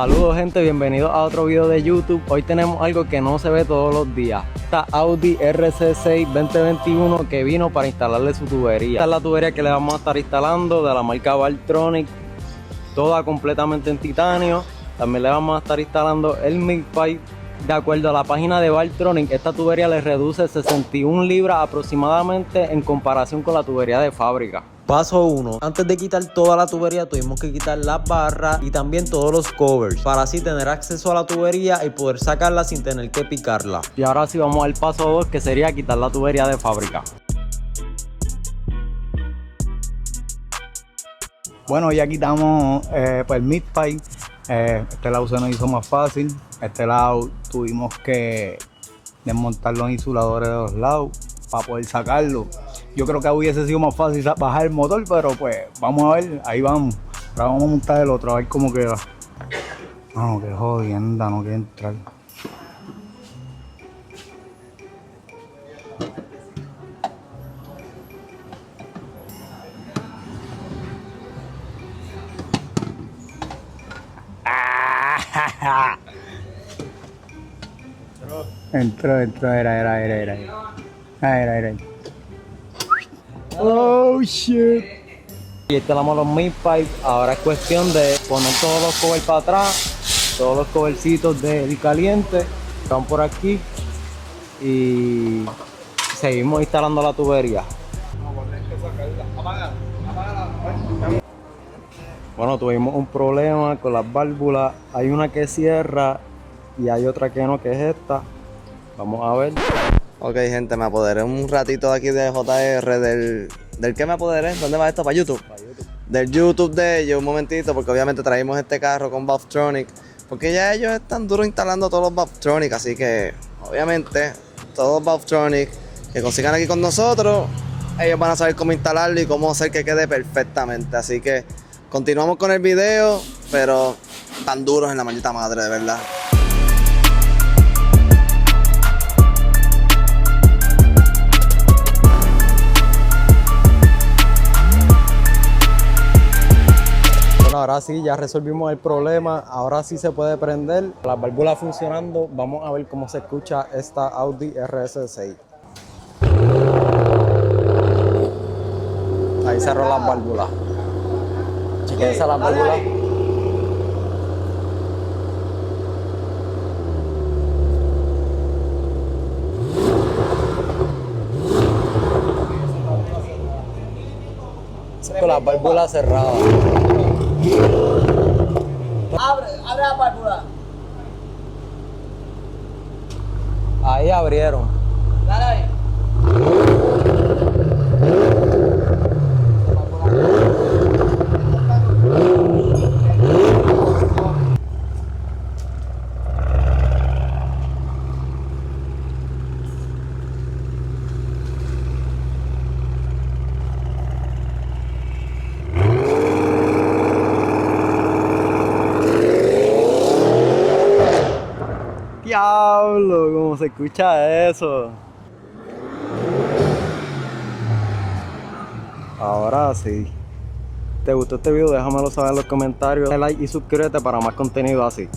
Saludos gente, bienvenidos a otro video de YouTube. Hoy tenemos algo que no se ve todos los días. Esta Audi RC6 2021 que vino para instalarle su tubería. Esta es la tubería que le vamos a estar instalando de la marca Valvetronic, toda completamente en titanio. También le vamos a estar instalando el milkpipe. De acuerdo a la página de Valvetronic, esta tubería le reduce 61 libras aproximadamente en comparación con la tubería de fábrica. Paso 1. Antes de quitar toda la tubería tuvimos que quitar las barras y también todos los covers para así tener acceso a la tubería y poder sacarla sin tener que picarla. Y ahora sí vamos al paso 2, que sería quitar la tubería de fábrica. Bueno, ya quitamos pues el midpipe. Este lado se nos hizo más fácil. Este lado tuvimos que desmontar los insuladores de los lados para poder sacarlo. Yo creo que hubiese sido más fácil bajar el motor, pero pues vamos a ver, ahí vamos. Ahora vamos a montar el otro, a ver cómo queda. No, qué jodienda, no quiere entrar. Entró, era. Oh shit. Y instalamos los midpipes. Ahora es cuestión de poner todos los covers para atrás, todos los covercitos del caliente van por aquí y seguimos instalando la tubería. Bueno, tuvimos un problema con las válvulas. Hay una que cierra y hay otra que no, que es esta. Vamos a ver. Ok, gente, me apoderé un ratito de aquí de JR del que me apoderé. ¿Dónde va esto? ¿Para YouTube? Para YouTube. Del YouTube de ellos, un momentito, porque obviamente traímos este carro con Valvetronic, porque ya ellos están duros instalando todos los Valvetronic, así que obviamente todos los Valvetronic que consigan aquí con nosotros, ellos van a saber cómo instalarlo y cómo hacer que quede perfectamente. Así que continuamos con el video, pero tan duros en la maldita madre, de verdad. Bueno, ahora sí, ya resolvimos el problema. Ahora sí se puede prender. Las válvulas funcionando. Vamos a ver cómo se escucha esta Audi RS6. Ahí cerró las válvulas. Chequense las válvulas. Con las válvulas cerradas. Abre la válvula. Ahí abrieron. Dale ahí. Diablo, cómo se escucha eso. Ahora sí. ¿Te gustó este video? Déjamelo saber en los comentarios. Dale like y suscríbete para más contenido así.